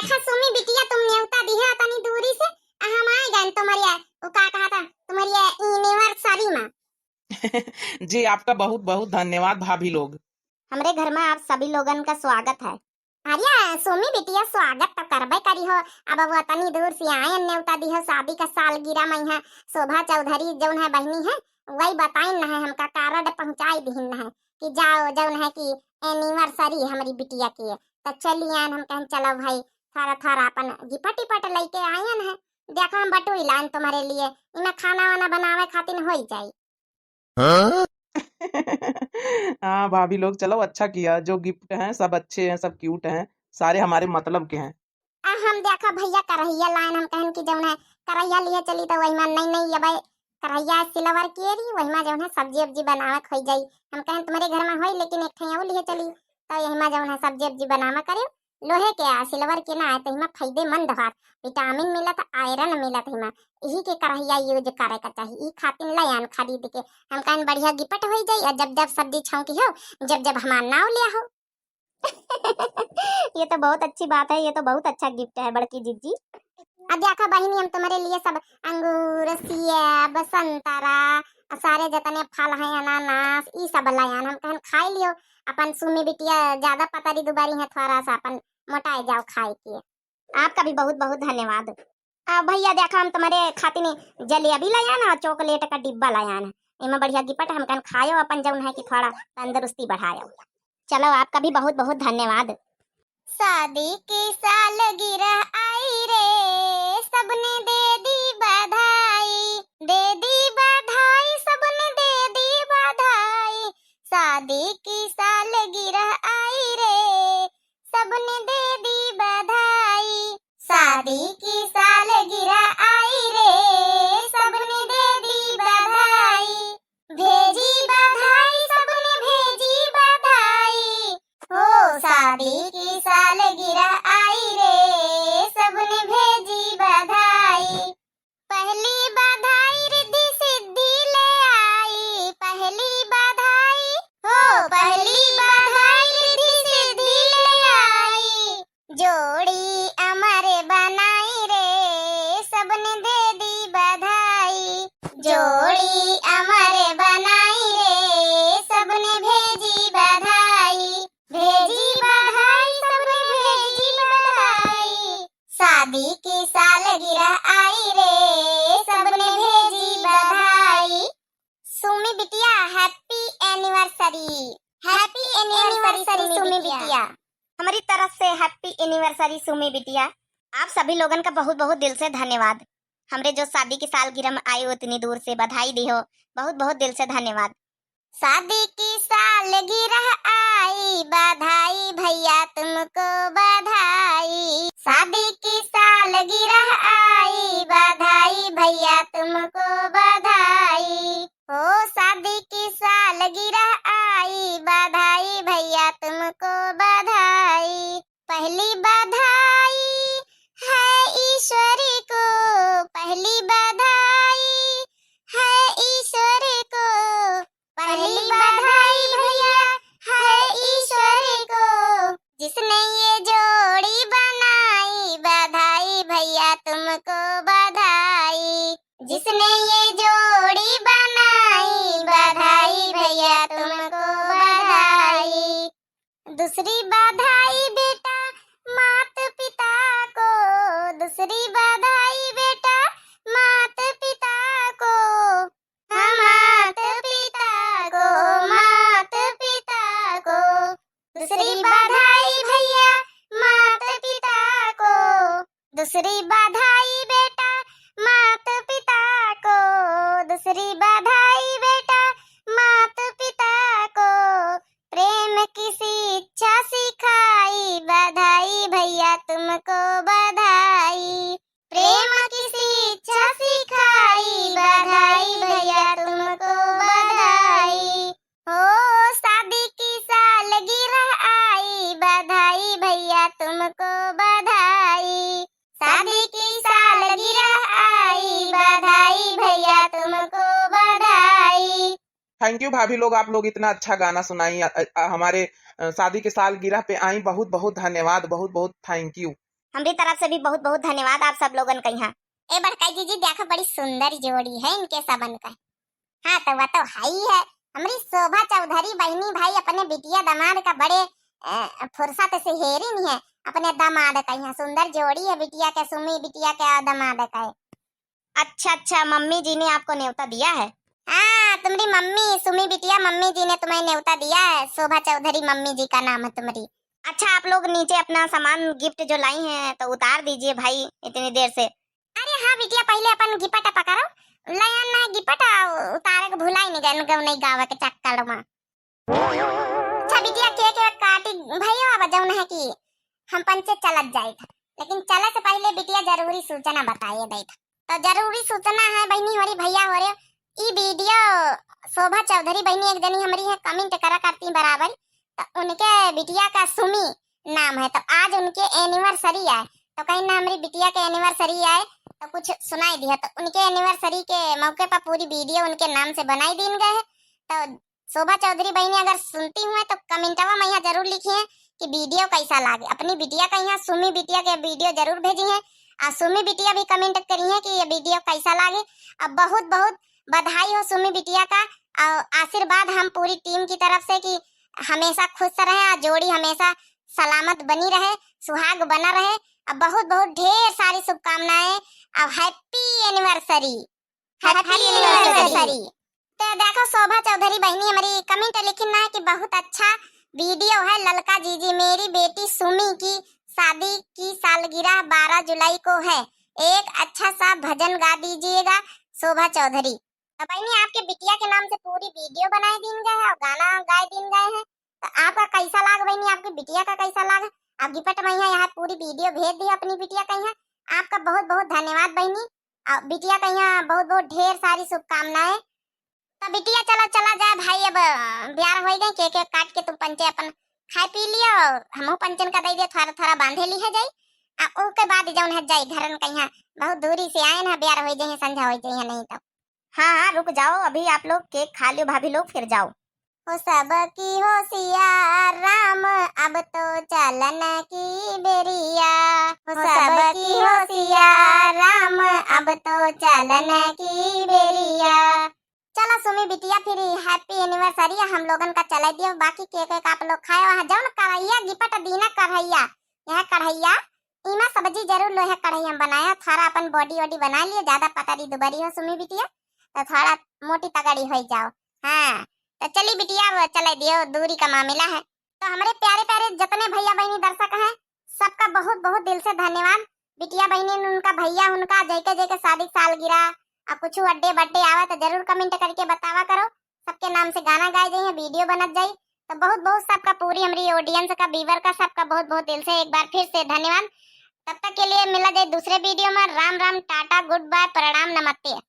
देखा सुमी बिटिया, तुम न्योता दी है तनी दूरी से, हम आए गए तुम्हारी वो का कहा था तुम्हारी एनिवर्सरी में। जी आपका बहुत बहुत धन्यवाद भाभी लोग। हमरे घर में आप सभी लोगन का स्वागत है। अरे सुमी बिटिया, स्वागत तो करबे करी हो, अब वो तनी दूर से आए न्योता दी है, शादी का सालगिरह में है। शोभा चौधरी जौन है बहनी है, वही बताई न है हमका कार्ड पहुंचाई दीन है कि जाओ जौन है कि एनिवर्सरी हमारी बिटिया की है। तो चलिए हम कहें चलो भाई थोड़ा थोड़ा अपन गिफ्ट टिपट लेके आयन है। देखो हम बटुई लाइन तुम्हारे लिए, इनमें खाना वाना बनावे खातिर हो जाई। हाँ? हाँ भाभी लोग, चलो अच्छा किया, जो गिफ्ट हैं सब अच्छे हैं, सब क्यूट हैं, सारे हमारे मतलब के हैं। हम देखा भैया करहिया लाइन, हम कहन कि जौन है करहिया लिए चली तो वही में नहीं नहीं अब करहिया सिल्वर की रही, वही में जौन है सब्जी उब्जी बनावे खोई जाई। हम कहन तुम्हारे घर में होई लेकिन एक ठे और लिए चली, तो यही में जौन है सब्जी उब्जी बनावा करे। लोहे के सिल्वर के ना है तो इमा फायदेमंद बात, विटामिन मिलत, आयरन मिलत हिमा, यही के करहिया यूज करे का चाहिए। ई खातिर लयान खरीद के हम कहन बढ़िया गिफ्ट हो जाई, और जब जब सब्जी छौंकी हो, जब जब हमार नाव लिया हो। ये तो बहुत अच्छी बात है, ये तो बहुत अच्छा गिफ्ट है बड़की जीजी। अब देखा बहिनी, हम तुम्हारे लिए सब अंगूर, सेब, संतरा, सारे जितने फल हैं, अनानास, ई सब लायान। हम कहन खाई लियो, अपन सुमी बिटिया ज्यादा पतरी दुबारी है, थोड़ा सा अपन मोटाए जाओ खाए के। आपका भी बहुत बहुत धन्यवाद। भैया देखा हम तुम्हारे खातिर जलेबी लायान और चॉकलेट का डिब्बा लायान, इनमें बढ़िया गिफ्ट हम कहन खायो अपन जौन है कि थोड़ा तंदुरुस्ती बढ़ायो। चलो आपका भी बहुत बहुत धन्यवाद। शादी की सालगिरह आई रे, सबने दे दी बधाई, दे दी बधाई, सबने दे दी बधाई। शादी की सालगिरह आई रे, सबने दे दी बधाई। शादी की सालगिरह आई रे, सबने दे दी बधाई, भेजी बधाई, सबने भेजी बधाई। हो शादी की सालगिरह आई रे, सबने भेजी बधाई। पहली बधाई रिद्धि सिद्धि ले आई, पहली बधाई, हो पहली बधाई रिद्धि सिद्धि ले आई। जोड़ी अमर बनाई रे, सबने दे दी बधाई, जोड़ी अमर बनाई रे, सबने भेजी बधाई, भेजी बधाई, सबने भेजी बधाई। शादी की सालगिरह आई रे, सबने भेजी बधाई। सुमी बिटिया happy anniversary, happy anniversary Sumi बिटिया। हमारी तरफ से हैप्पी एनिवर्सरी सुमी बिटिया। आप सभी लोगन का बहुत बहुत दिल से धन्यवाद। हमरे जो शादी की सालगिरह में आए हो, इतनी दूर से बधाई दी हो, बहुत बहुत दिल से धन्यवाद। शादी की सालगिरह आई, बधाई भैया तुमको बधाई। शादी की सालगिरह आई, बधाई भैया तुमको बधाई। हो शादी की सालगिरह आई, बधाई भैया तुमको बधाई। पहली बधाई है ईश्वरी को, पहली बधाई है ईश्वरी को, पहली बधाई भैया है ईश्वरी को, जिसने ये जोड़ी बनाई, बधाई भैया तुमको बधाई, जिसने ये जोड़ी बनाई, बधाई भैया तुमको बधाई। दूसरी बधाई बेटा माता पिता को, दूसरी बधाई बेटा माता पिता को, माता पिता को, माता पिता को। दूसरी बधाई भैया माता पिता को, दूसरी बधाई बेटा माता पिता को, दूसरी बधाई बेटा माता पिता को। प्रेम की शिक्षा सिखाई, बधाई भैया तुमको बधाई, प्रेम की शिक्षा सिखाई, बधाई भैया तुमको बधाई। हो शादी की सालगिरह आई, बधाई भैया तुमको बधाई, शादी की सालगिरह आई, बधाई भैया तुमको बधाई। थैंक यू भाभी लोग, आप लोग इतना अच्छा गाना सुनाई, हमारे शादी के सालगिरह पे आई, बहुत बहुत धन्यवाद, बहुत बहुत थैंक यू। हमारी तरफ से भी बहुत बहुत धन्यवाद आप सब लोगन का यहाँ। ए बड़काई जीजी देखो बड़ी सुंदर जोड़ी है इनके सबन का। हाँ तो वह तो है ही है। हमारी शोभा चौधरी बहनी भाई अपने बिटिया दामाद का बड़े फुर्सत से हेरी नहीं है। अपने दामाद का यहाँ सुंदर जोड़ी है, बिटिया के सुमी बिटिया के दामाद का है। अच्छा मम्मी जी ने आपको न्योता दिया है? हाँ तुम्हारी मम्मी सुमी बिटिया मम्मी जी ने तुम्हें न्योता दिया है। शोभा चौधरी मम्मी जी का नाम है तुम्हारी। अच्छा आप लोग नीचे अपना सामान गिफ्ट जो लाई हैं तो उतार दीजिए भाई इतनी देर से। अरे हाँ बिटिया पहले अपन गिफ्ट पकड़ो लाया ना गिफ्ट उतारे के भुलाई नहीं गए गौ नहीं गावा के चक्कर में। अच्छा बिटिया केक काटी भैया बजाऊन है कि हम पंचे चलत जाएगा, लेकिन चले से पहले बिटिया जरूरी सूचना बताइए देता। तो जरूरी सूचना है बहनी हो रही भैया हो रहे ई वीडियो शोभा चौधरी बहनी एक जनी हमारी है कमेंट करा करती बराबर। तो उनके बिटिया का सुमी नाम है, तो आज उनके एनिवर्सरी है तो कहीं ना हमारी बिटिया के एनिवर्सरी आए तो कुछ सुनाई दिया। तो उनके एनिवर्सरी के मौके पर पूरी वीडियो उनके नाम से बनाई दी गए है। तो शोभा चौधरी बहनी अगर सुनती हुए तो कमेंटवा में यहाँ जरूर लिखिए कि वीडियो कैसा लगे। अपनी बिटिया का यहाँ सुमी बिटिया के वीडियो जरूर भेजी है और सुमी बिटिया भी कमेंट करी है कि ये वीडियो कैसा लगे। अब बहुत बहुत बधाई हो सुमी बिटिया का और आशीर्वाद हम पूरी टीम की तरफ से कि हमेशा खुश रहे और जोड़ी हमेशा सलामत बनी रहे, सुहाग बना रहे। अब बहुत बहुत ढेर सारी शुभकामनाएं और हैप्पी एनिवर्सरी, हैप्पी एनिवर्सरी। तो देखो शोभा चौधरी बहनी हमारी कमेंट लिखना है कि बहुत अच्छा वीडियो है ललका जीजी, मेरी बेटी सुमी की शादी की सालगिरह 12 जुलाई को है, एक अच्छा सा भजन गा दीजिएगा शोभा चौधरी। तो बहनी आपके बिटिया के नाम से पूरी वीडियो बनाई दी गए है और गाना गाए दी गए हैं। तो आपका कैसा लगा बहनी, आपकी बिटिया का कैसा लगा? आप गिफ्ट में यहाँ पूरी वीडियो भेज दी अपनी बिटिया का यहाँ। आपका बहुत बहुत धन्यवाद बहनी और बिटिया का यहाँ बहुत बहुत ढेर सारी शुभकामनाएं। तो बिटिया चला चला जाए भाई, अब ब्याह हो गए केक काट के तुम पंचे अपन खाए पी लियो, हमहू पंचन का दे दियो थोड़ा थोड़ा बांधे ली है जाई और उसके बाद जौन है जाई घरन का यहाँ बहुत दूरी से आए ना ब्याह हो जाए संझा हो जाए नहीं तो। हाँ रुक जाओ अभी आप लोग केक खा लियो भाभी लोग फिर जाओ। हो सबकी होशियार राम अब तो चलन की बेरिया, हो सबकी होशियार राम अब तो चलन की बेरिया। चलो सुमी बिटिया फिर हैप्पी एनिवर्सरी हम लोगन का चला दियो, बाकी केक आप लोग खाए वहाँ जाओ ना। कढ़ैया गिफ्ट दीना कढ़ैया, यह कढ़ैया इमा सब्जी जरूर लो है कढ़ैया हम बनाया थोड़ा अपन बॉडी वॉडी बना लियो, ज्यादा पतरी दुबरी हो सुमी बिटिया तो थोड़ा मोटी तगड़ी हो जाओ। हाँ तो चली बिटिया चला दियो दूरी का मामला है। तो हमारे प्यारे प्यारे जितने भैया बहनी दर्शक हैं सबका बहुत बहुत दिल से धन्यवाद। बिटिया बहनी उनका भैया उनका जैके जैके शादी सालगिरह और कुछ अड्डे बड्डे आवा तो जरूर कमेंट करके बतावा करो, सबके नाम से गाना गाए जाइए वीडियो बनत जाये। तो बहुत बहुत सबका पूरी हमारी ऑडियंस का व्यूवर का सबका बहुत बहुत दिल से एक बार फिर से धन्यवाद। तब तक के लिए मिला जाए दूसरे वीडियो में। Ram Ram tata good bye प्रणाम नमस्ते।